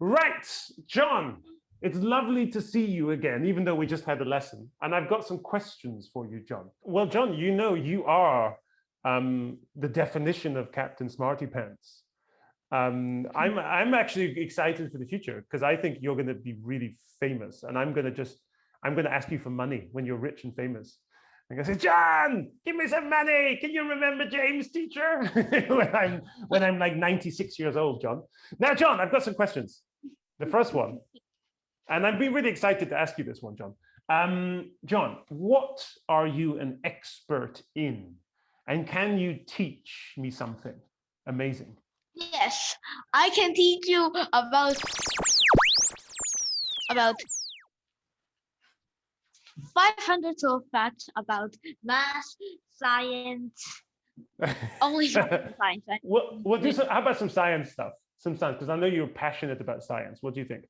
Right, John, it's lovely to see you again, even though we just had a lesson. And I've got some questions for you, John. Well, John, you know you are the definition of Captain Smarty Pants. I'm actually excited for the future because I think you're going to be really famous, and I'm going to ask you for money when you're rich and famous. I'm going to say, John, give me some money. Can you remember James, teacher? when I'm like 96 years old, John. Now, John, I've got some questions. The first one, and I've been really excited to ask you this one, John. John, what are you an expert in? And can you teach me something amazing? Yes, I can teach you about 500 facts about math, science, only science. Right? How about some science stuff? Some science, because I know you're passionate about science. What do you think?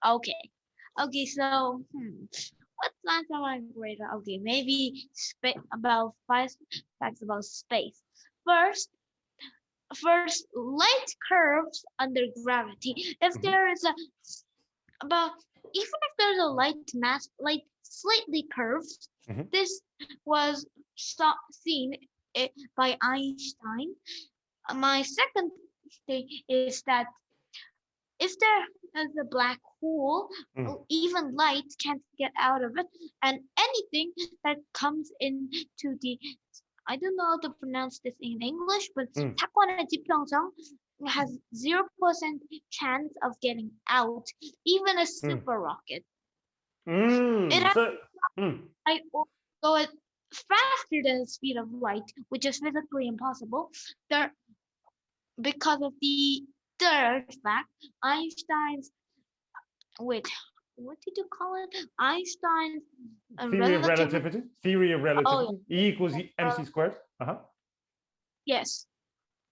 Okay, so what science am I great at? Okay, maybe about 5 facts about space. First, light curves under gravity. If there is even if there's a light mass, light slightly curved, this was seen by Einstein. My second thing is that if there is a black hole, even light can't get out of it, and anything that comes into the, I don't know how to pronounce this in English, but 사건의 지평성 has 0% chance of getting out, even a super rocket. I go at faster than the speed of light, which is physically impossible. Because of the third fact, Einstein's what did you call it? Einstein's theory of relativity. Theory of relativity. E equals mc squared. Yes.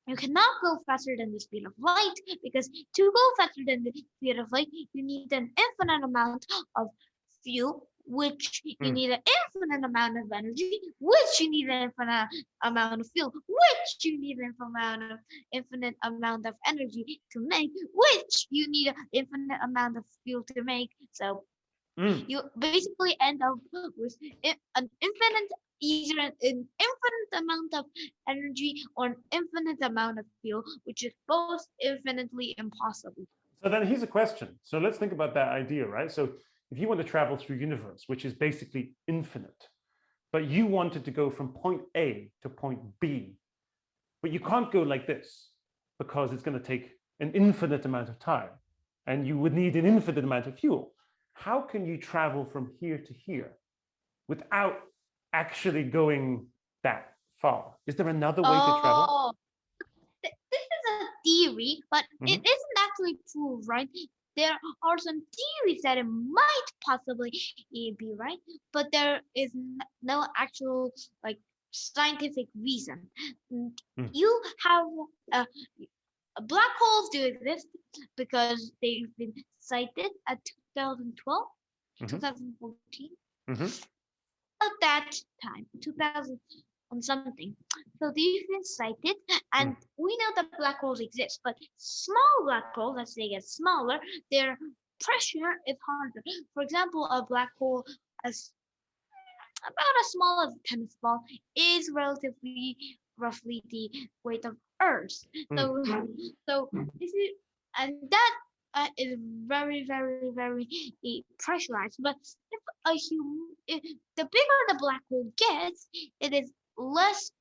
You cannot go faster than the speed of light, because to go faster than the speed of light, you need an infinite amount of fuel, which you need an infinite amount of energy, which you need an infinite amount of fuel, which you need an infinite amount of energy to make, which you need an infinite amount of fuel to make. So you basically end up with an infinite, either an infinite amount of energy or an infinite amount of fuel, which is both infinitely impossible. So then here's a question. So let's think about that idea, right? So if you want to travel through universe, which is basically infinite, but you wanted to go from point A to point B, but you can't go like this because it's going to take an infinite amount of time and you would need an infinite amount of fuel. How can you travel from here to here without actually going that far? Is there another way to travel? This is a theory, but it isn't actually true, right? There are some theories that it might possibly be right, but there is no actual scientific reason. You have black holes do exist because they've been cited at 2012, 2014. At that time, 2000 on something. So they've been cited, and we know that black holes exist, but small black holes, as they get smaller, their pressure is harder. For example, a black hole as about as small as a tennis ball is relatively roughly the weight of Earth. So this is, and that is very, very, very pressurized. But if the bigger the black hole gets, it is less.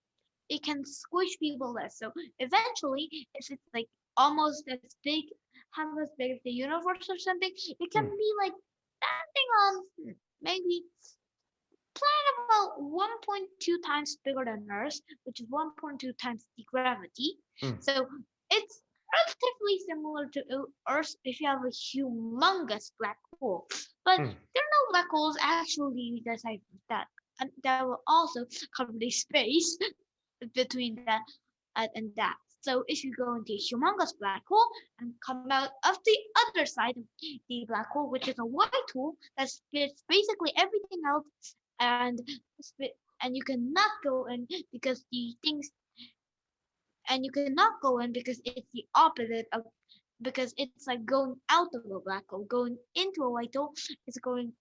It can squish people less. So eventually, if it's like almost as big, half as big as the universe or something, it can be like standing on maybe planet about 1.2 times bigger than Earth, which is 1.2 times the gravity. So it's relatively similar to Earth if you have a humongous black hole. But there are no black holes actually the size of that. And that will also cover the space between that and that. So if you go into a humongous black hole and come out of the other side of the black hole, which is a white hole that splits basically everything else, and you cannot go in because the things, and you cannot go in because it's the opposite of because it's like going out of a black hole, going into a white hole, it's going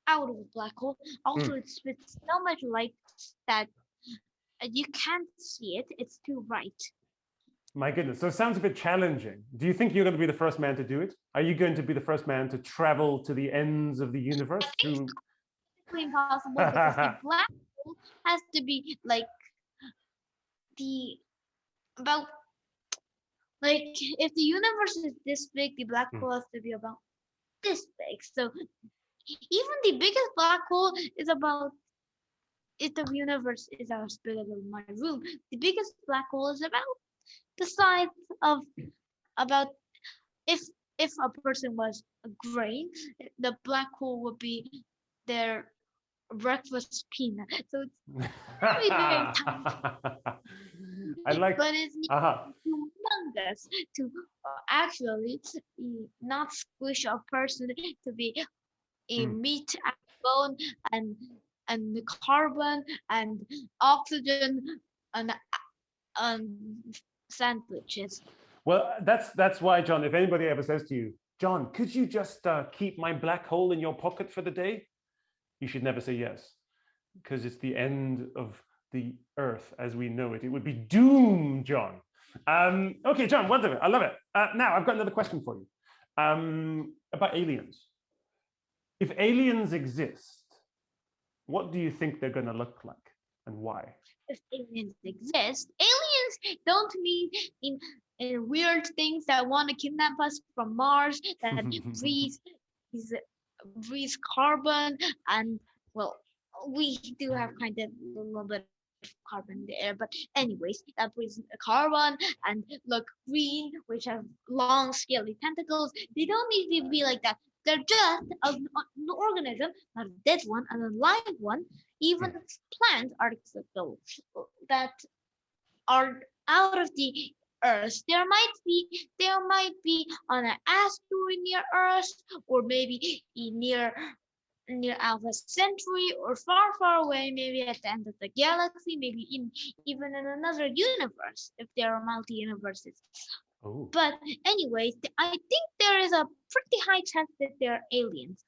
out of a black hole. Also, Mm. it spits so much light that you can't see it. It's too bright. My goodness. So it sounds a bit challenging. Do you think you're going to be the first man to do it? Are you going to be the first man to travel to the ends of the universe I think through? it's completely impossible because the black hole has to be like the about like if the universe is this big, the black hole has to be about this big. So even the biggest black hole is about if the universe is as big as my room, the biggest black hole is about the size of about if if a person was a grain, the black hole would be their breakfast peanut. So it's very, very tiny, I like. but it's Uh-huh. humongous to actually not squish a person to be a meat and bone and carbon and oxygen and sandwiches. Well, that's why, John. If anybody ever says to you, John, could you just keep my black hole in your pocket for the day? You should never say yes, because it's the end of the Earth as we know it. It would be doom, John. Okay, John, wonderful. I love it. Now, I've got another question for you about aliens. If aliens exist, what do you think they're going to look like and why? If aliens exist, aliens don't mean in weird things that want to kidnap us from Mars, that breathe carbon, and well, we do have kind of a little bit of carbon in the air, but anyways, that breathes carbon and look green, which have long scaly tentacles. They don't need to be like that. They're just an organism, not a dead one, an alive one. Even plants are that are out of the Earth. There might be on an asteroid near Earth, or maybe near Alpha Centauri, or far, far away, maybe at the end of the galaxy, maybe even in another universe, if there are multi-universes. Oh. But anyways, I think there is a pretty high chance that they're aliens,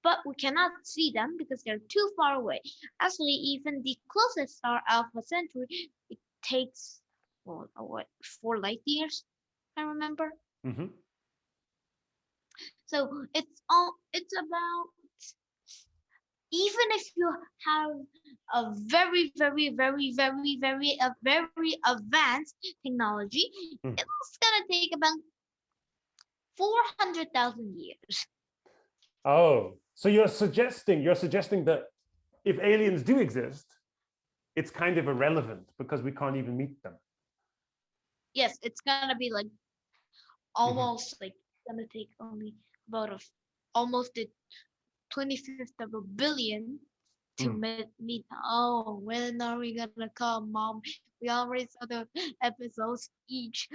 but we cannot see them because they're too far away. Actually, even the closest star, Alpha Centauri, it takes what 4 light years, I remember. Mm-hmm. So it's about, even if you have a very, very, very, very, very, very advanced technology, it's gonna take about 400,000 years. Oh, so you're suggesting that if aliens do exist, it's kind of irrelevant because we can't even meet them. Yes, it's gonna be like almost like gonna take only about almost the 25th of a billion to meet. Oh, when are we gonna come, Mom? We already saw the episodes each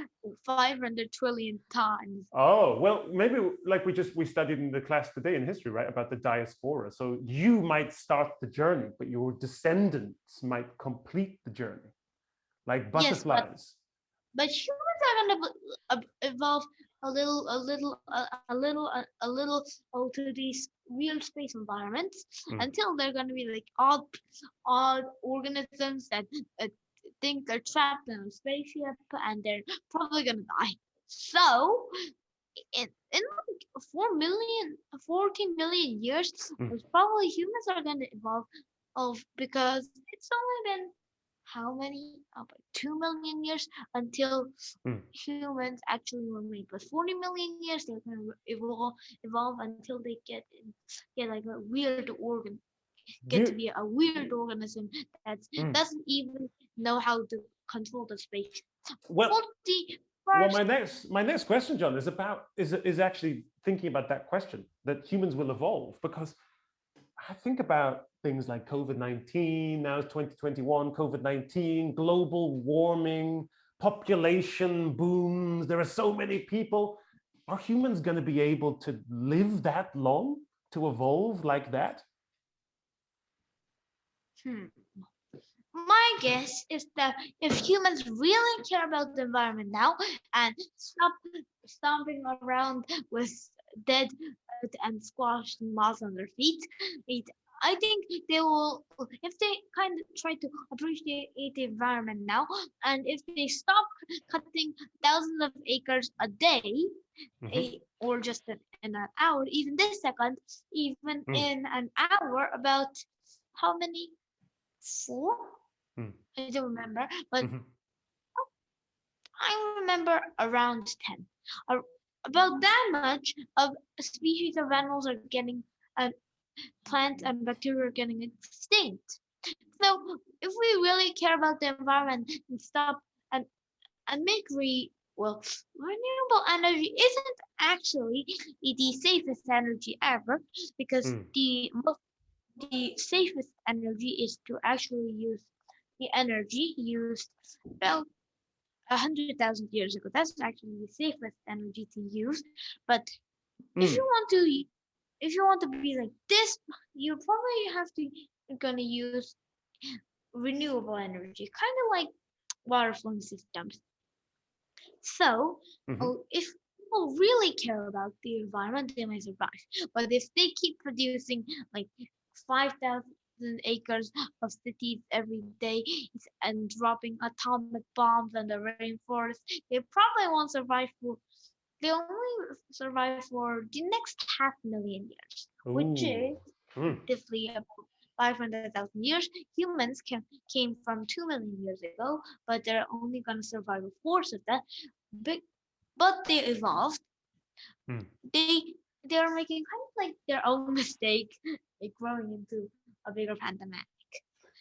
500 trillion times. Oh, well, maybe like we studied in the class today in history, right, about the diaspora. So you might start the journey, but your descendants might complete the journey, like butterflies. Yes, but humans are gonna evolve a little to these real space environments until they're gonna be like odd organisms that think they're trapped in a spaceship and they're probably gonna die. So in like 14 million years, probably humans are gonna evolve because it's only been how many? About 2 million years until humans actually were made. But 40 million years, they're going to evolve until they get like a weird to be a weird organism that doesn't even know how to control the space. Well, my next question, John, is actually thinking about that question, that humans will evolve, because I think about things like COVID-19, now it's 2021, COVID-19, global warming, population booms. There are so many people. Are humans going to be able to live that long, to evolve like that? my guess is that if humans really care about the environment now and stop stomping around with dead earth and squashed moss on their feet, it, I think they will, if they kind of try to appreciate the environment now, and if they stop cutting thousands of acres a day, or just in an hour, even this second, even Mm. in an hour, about how many? Four? Mm. I don't remember, but Mhm. I remember around 10. Uh, about that much of species of animals are getting, plants and bacteria are getting extinct. So if we really care about the environment and stop and make renewable energy isn't actually the safest energy ever, because Mm. the safest energy is to actually use the energy used about 100,000 years ago. That's actually the safest energy to use. But if you Mm. want to, if you want to be like this, you probably have to gonna use renewable energy, kind of like water flowing systems. So, Mhm. if people really care about the environment, they may survive. But if they keep producing like 5,000 acres of cities every day and dropping atomic bombs on the rainforest, they probably won't survive for. They only survive for the next 500,000 years, which Ooh. is Mm. roughly about 500,000 years. Humans came from 2 million years ago, but they're only going to survive a fourth of that. But, but they evolved. Mm. They're making kind of like their own mistake, like growing into a bigger pandemic.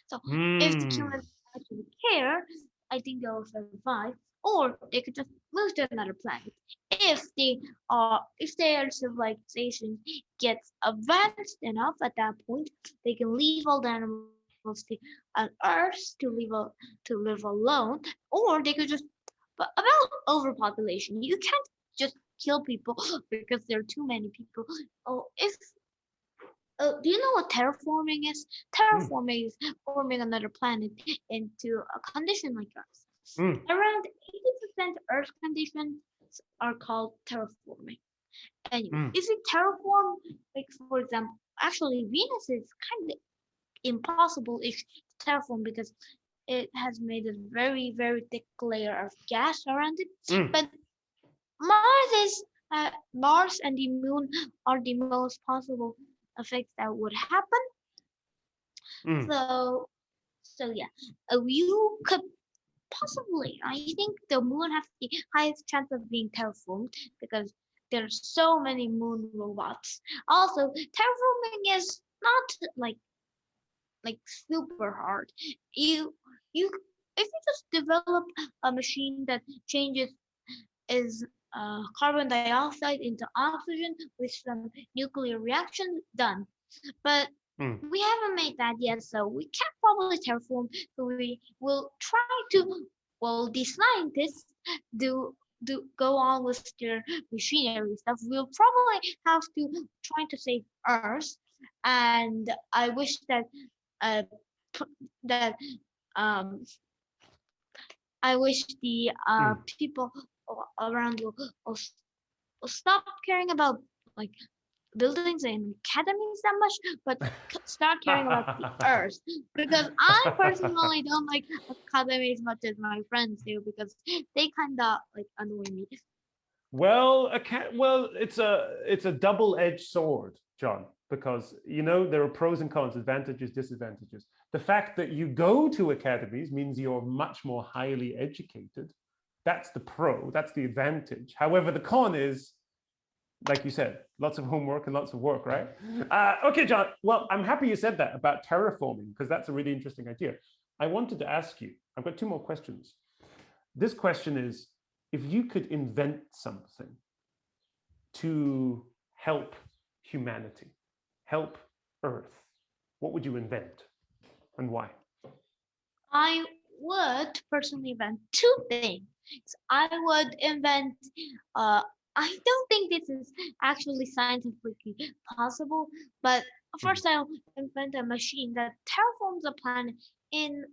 So if the Mm. humans actually care, I think they'll survive, or they could just move to another planet. If their civilization gets advanced enough at that point, they can leave all the animals on Earth to live alone, or they could just. But about overpopulation, you can't just kill people because there are too many people. Oh, if do you know what terraforming is? Mm. Terraforming is forming another planet into a condition like Earth. Mm. Around 80% Earth conditions are called terraforming. Anyway, Mm. if you terraform, like for example, actually Venus is kind of impossible if to terraform because it has made a very, very thick layer of gas around it. Mm. But Mars is Mars and the Moon are the most possible effects that would happen. Mm. So yeah, you could possibly. I think the Moon has the highest chance of being terraformed because there's so many moon robots. Also, terraforming is not like super hard. You if you just develop a machine that changes is carbon dioxide into oxygen with some nuclear reaction, done. But Mm. we haven't made that yet, so we can't probably terraform. So we will try to. Well, the scientists do go on with their machinery stuff. We'll probably have to try to save Earth, and I wish that uh that um I wish the Mm. people around will stop caring about like buildings and academies that much, but start caring about the earth. Because I personally don't like academy as much as my friends do because they kind of like annoy me. Well, it's a double-edged sword, John, because there are pros and cons, advantages, disadvantages. The fact that you go to academies means you're much more highly educated. That's the pro, that's the advantage. However, the con is, like you said, lots of homework and lots of work, right? Okay, John. Well, I'm happy you said that about terraforming because that's a really interesting idea. I wanted to ask you, I've got two more questions. This question is, if you could invent something to help humanity, help Earth, what would you invent and why? I would personally invent two things. I would invent uh I don't think this is actually scientifically possible, but Mhm. first I'll invent a machine that terraforms a planet in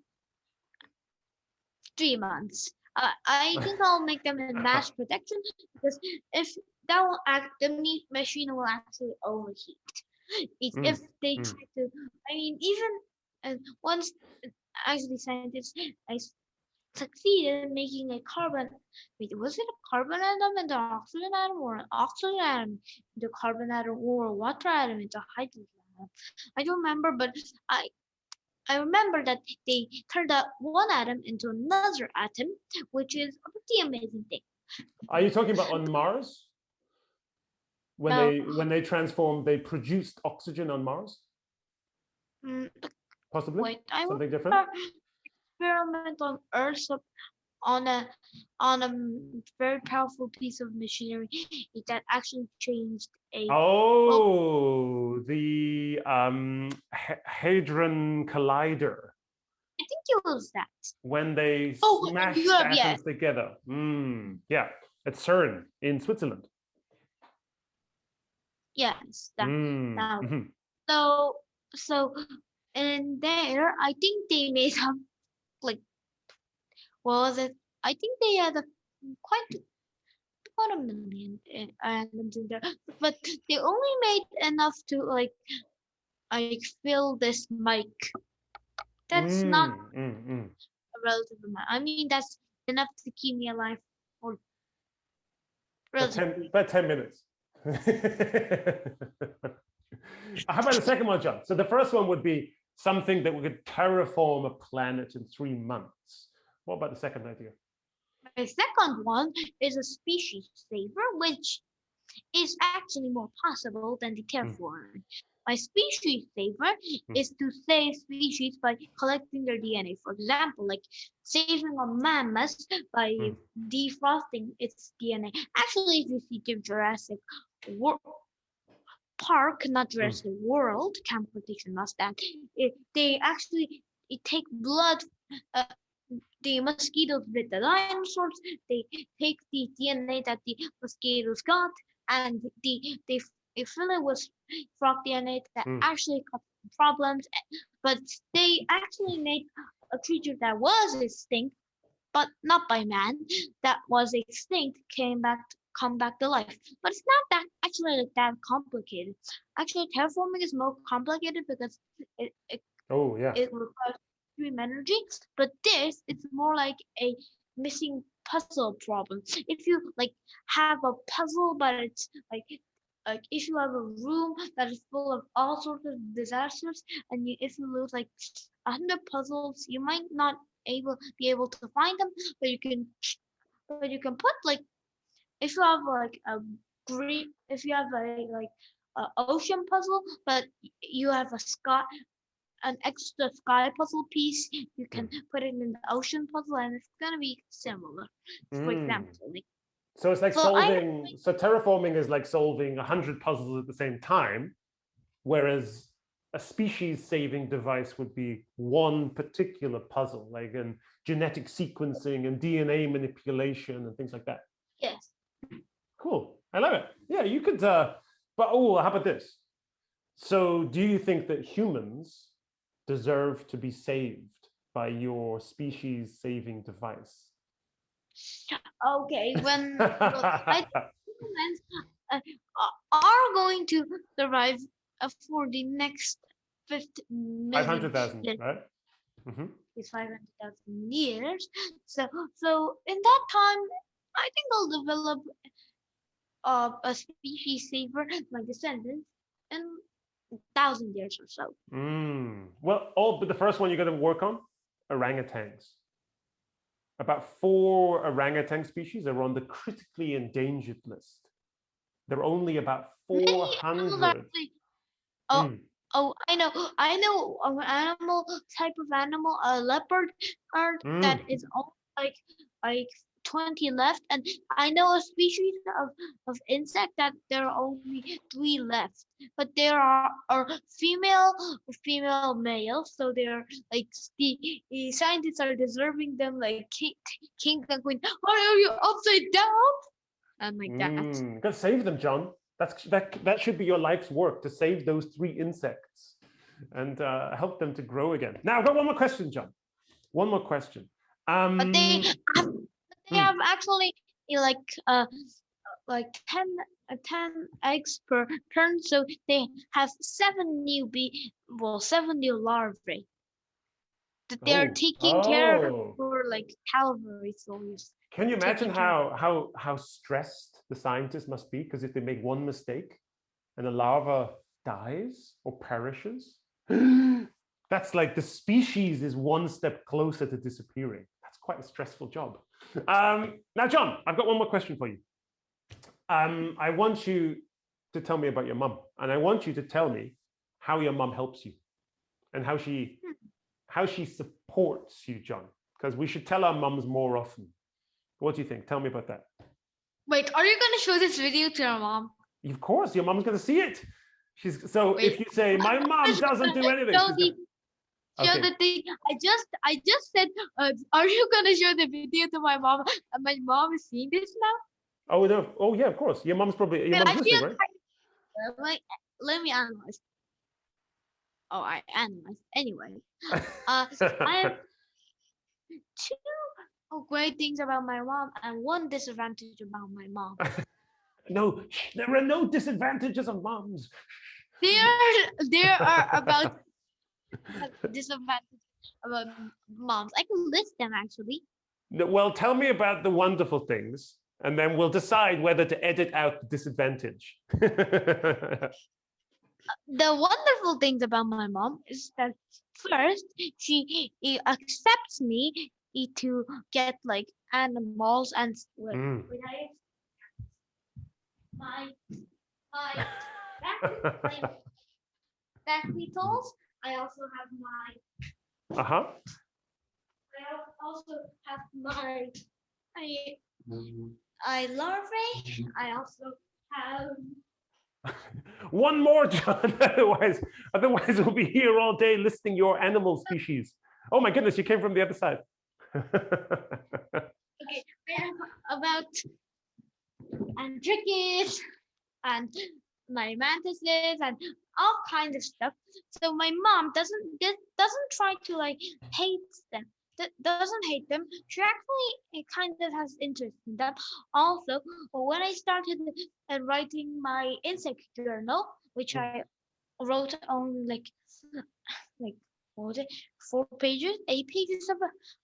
3 months. I think I'll make them in mass production because if that will act, the machine will actually overheat. If they try to, I mean, even once actually scientists succeeded in making a carbon. Wait, was it a carbon atom into oxygen atom, or an oxygen atom into carbon atom, or a water atom into hydrogen atom? I don't remember, but I remember that they turned out one atom into another atom, which is a pretty amazing thing. Are you talking about on Mars? When No. they transformed, they produced oxygen on Mars? Possibly. Wait, I something different. Experiment on Earth on a very powerful piece of machinery that actually changed a. The Hadron Collider. I think it was that. When they smashed atoms together. Yeah, at CERN in Switzerland. Yes, that. So in there, I think they made up like, what was it? I think they had quite a million atoms in there, but they only made enough to like fill this mic. That's not a relative amount. I mean, that's enough to keep me alive for about 10 minutes. How about the second one, John? So the first one would be something that we could terraform a planet in 3 months. What about the second idea? The second one is a species saver, which is actually more possible than the terraforming. My species saver is to save species by collecting their DNA. For example, like saving a mammoth by defrosting its DNA. Actually, if you see the Jurassic Park, not Jurassic World, competition must stand. They actually take blood. The mosquitoes with the dinosaurs. They take the DNA that the mosquitoes got, and they fill it with frog DNA that actually caused problems. But they actually made a creature that was extinct, but not by man, that was extinct, come back to life. But it's not that actually like that complicated. Actually, terraforming is more complicated because it requires extreme energy. But this, it's more like a missing puzzle problem. If you like have a puzzle, but it's like if you have a room that is full of all sorts of disasters, and if you lose like 100 puzzles, you might not be able to find them, but you can put like, if you have like if you have a ocean puzzle, but you have an extra sky puzzle piece, you can put it in the ocean puzzle, and it's gonna be similar. For example, like, so it's like solving. So terraforming is like solving 100 puzzles at the same time, whereas a species-saving device would be one particular puzzle, like in genetic sequencing and DNA manipulation and things like that. Yes. Cool. I love it. Yeah, you could. But how about this? So, do you think that humans deserve to be saved by your species-saving device? Okay, I think humans are going to survive for the next 500,000, right? It's 500,000 years. So in that time, I think I'll develop a species saver, my descendants, in 1,000 years or so. Well, but the first one you're going to work on, orangutans. About 4 orangutan species are on the critically endangered list. There are only about 400. I know an type of animal, a leopard that is only like 20 left, and I know a species of insect that there are only 3 left, but there are female male, so they're like the scientists are deserving them like king and queen. Why are you upside down? And like that. Gotta save them, John. That should be your life's work, to save those 3 insects and help them to grow again. Now I've got one more question, John. One more question. But they have actually like 10 eggs per turn, so they have 7 new larvae that they are taking care for like calories always. Can you imagine how stressed the scientists must be? Because if they make one mistake and the larva dies or perishes, that's like the species is one step closer to disappearing. That's quite a stressful job. Now, John, I've got one more question for you. I want you to tell me about your mum, and I want you to tell me how your mum helps you and how she supports you, John, because we should tell our mums more often. What do you think? Tell me about that. Wait, are you going to show this video to your mom? Of course, your mom's going to see it. If you say my mom doesn't do anything, show the thing. I just said, are you going to show the video to my mom? And my mom is seeing this now. Oh no! Oh yeah, of course. Your mom's probably listening, right? Let me analyze. Oh, I analyzed anyway. I have 2 great things about my mom and 1 disadvantage about my mom. No, there are no disadvantages of moms. There are about disadvantages about moms. I can list them actually. No, well, tell me about the wonderful things, and then we'll decide whether to edit out the disadvantage. The wonderful things about my mom is that first, she accepts me to get like animals and my back beetles. I also have my I also have my larvae. I also have one more, John. Otherwise we'll be here all day listing your animal species. Oh my goodness, you came from the other side. Okay, I have about antrichids and my mantises and all kinds of stuff. So my mom doesn't try to like hate them. Doesn't hate them. She actually kind of has interest in them. Also, when I started writing my insect journal, which I wrote on like what was it, 4 pages, 8 pages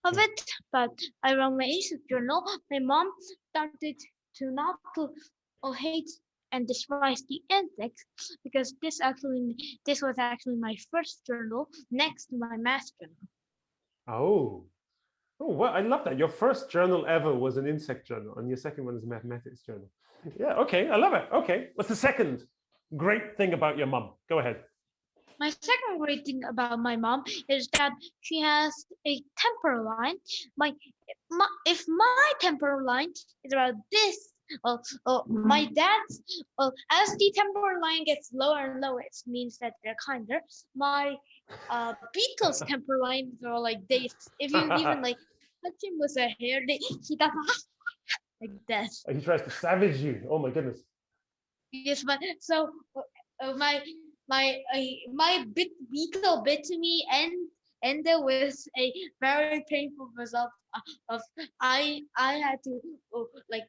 of it, but I wrote my insect journal. My mom started to not to hate and despise the insects because this was actually my first journal next to my math journal. Oh, well, I love that. Your first journal ever was an insect journal, and your second one is a mathematics journal. Yeah, okay, I love it. Okay, what's the second great thing about your mom? Go ahead. My second great thing about my mom is that she has a temper line. If my temper line is about this, my dad's, as the temper line gets lower and lower, it means that they're kinder. My beetle's temper lines are like this. If you even like touch him with a hair, he does like this. He tries to savage you. Oh my goodness. Yes, but so my beetle bit me and ended with a very painful result of I had to like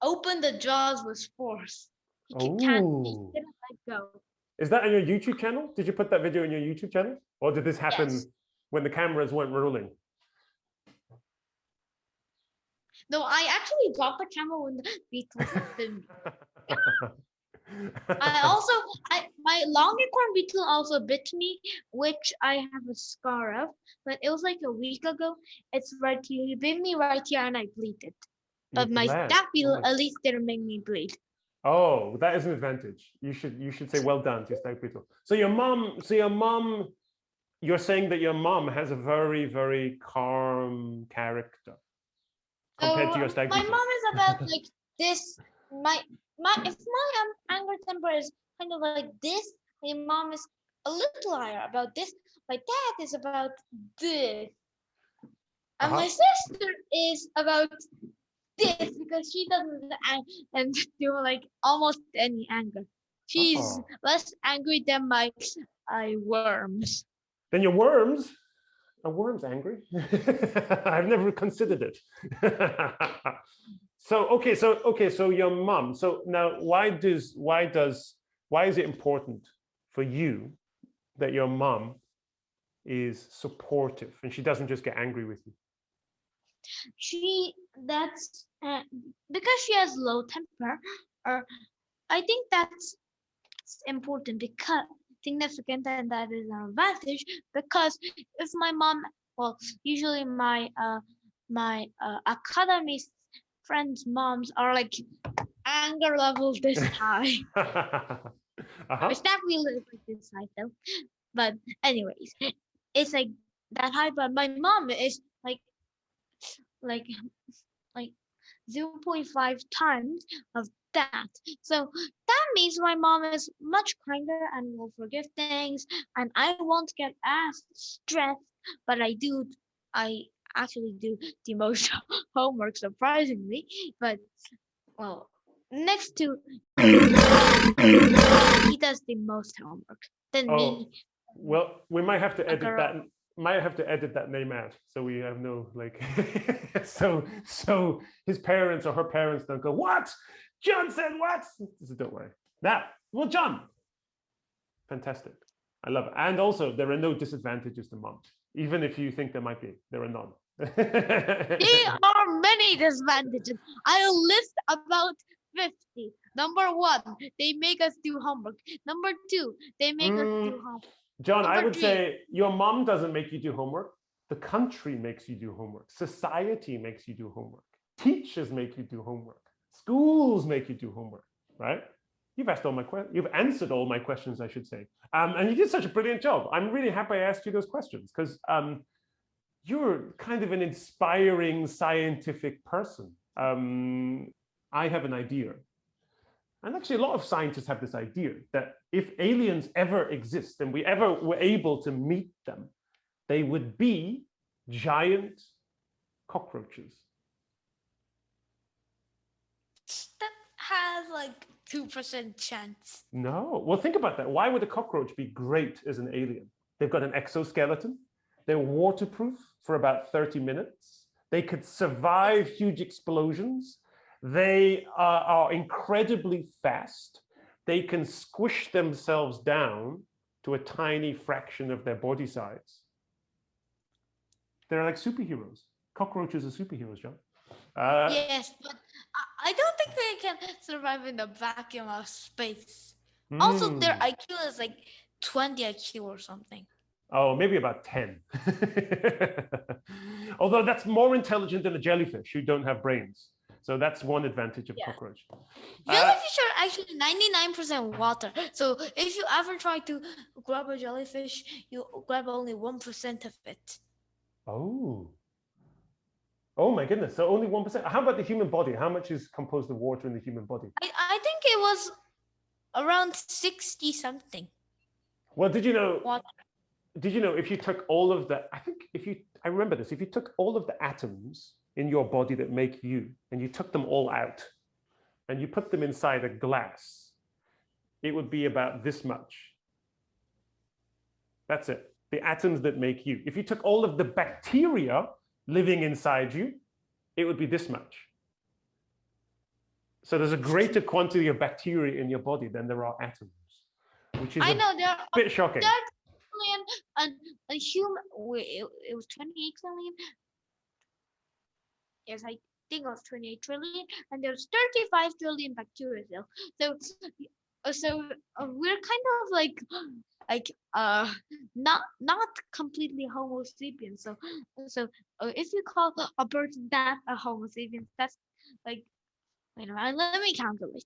open the jaws with force. He couldn't let go. Is that on your YouTube channel? Did you put that video in your YouTube channel? Or did this happen when the cameras weren't rolling? No, I actually dropped the camera when the beetle bit me. My longicorn beetle also bit me, which I have a scar of, but it was like a week ago. It's right here. He bit me right here and I bleeded. But my staph beetle at least didn't make me bleed. Oh, that is an advantage. You should say well done to your stag beetle. So your mom, you're saying that your mom has a very, very calm character compared to your stag beetle. My mom is about like this. If my anger temper is kind of like this, my mom is a little higher about this. My dad is about this. And my sister is about this because she doesn't and do like almost any anger. She's less angry than my worms. Then your worms? Are worms angry? I've never considered it. So your mom. So now, why is it important for you that your mom is supportive and she doesn't just get angry with you? That's because she has low temper. Or I think that's important because significant, and that is an advantage. Because if my mom, well, usually my academy friends' moms are like anger level this high. It's not really like this high though. But anyways, it's like that high. But my mom is like like 0.5 times of that. So that means my mom is much kinder and will forgive things, and I won't get as stressed. But I actually do the most homework, surprisingly. But well, next to he does the most homework than me. Well, we might have to edit that. Might have to edit that name out, so we have no like. so his parents or her parents don't go, "What? John said what?" So don't worry. Now, well, John, fantastic. I love it. And also, there are no disadvantages to mom, even if you think there might be. There are none. There are many disadvantages. I'll list about 50. Number 1, they make us do homework. Number 2, they make us do homework. John, I would say your mom doesn't make you do homework. The country makes you do homework. Society makes you do homework. Teachers make you do homework. Schools make you do homework, right? You've asked all my questions. You've answered all my questions, I should say. And you did such a brilliant job. I'm really happy I asked you those questions because you're kind of an inspiring scientific person. I have an idea. And actually, a lot of scientists have this idea that if aliens ever exist and we ever were able to meet them, they would be giant cockroaches. That has like 2% chance. No. Well, think about that. Why would a cockroach be great as an alien? They've got an exoskeleton. They're waterproof for about 30 minutes. They could survive huge explosions. They are incredibly fast. They can squish themselves down to a tiny fraction of their body size. They're like superheroes. Cockroaches are superheroes, John. Yes, but I don't think they can survive in the vacuum of space. Also, their IQ is like 20 IQ or something. Oh, maybe about 10. Although that's more intelligent than a jellyfish who don't have brains. So that's one advantage of cockroach. Jellyfish are actually 99% water. So if you ever try to grab a jellyfish, you grab only 1% of it. Oh. Oh my goodness. So only 1%. How about the human body? How much is composed of water in the human body? I think it was around 60 something. Well, did you know? Water. Did you know if you took all of the, I remember this, if you took all of the atoms in your body that make you, and you took them all out, and you put them inside a glass, it would be about this much. That's it. The atoms that make you. If you took all of the bacteria living inside you, it would be this much. So there's a greater quantity of bacteria in your body than there are atoms, which is a bit shocking. And a human, it was 28 trillion. Yes, I think it was 28 trillion, and there's 35 trillion bacteria still. So we're kind of not completely Homo sapiens. So if you call a person that a Homo sapiens, that's like, let me calculate.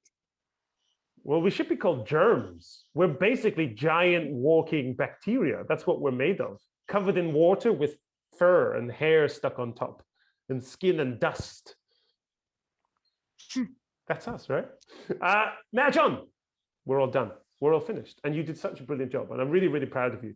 Well, we should be called germs. We're basically giant walking bacteria. That's what we're made of, covered in water with fur and hair stuck on top, and skin and dust. That's us, right? Now, John, we're all done. We're all finished. And you did such a brilliant job. And I'm really, really proud of you.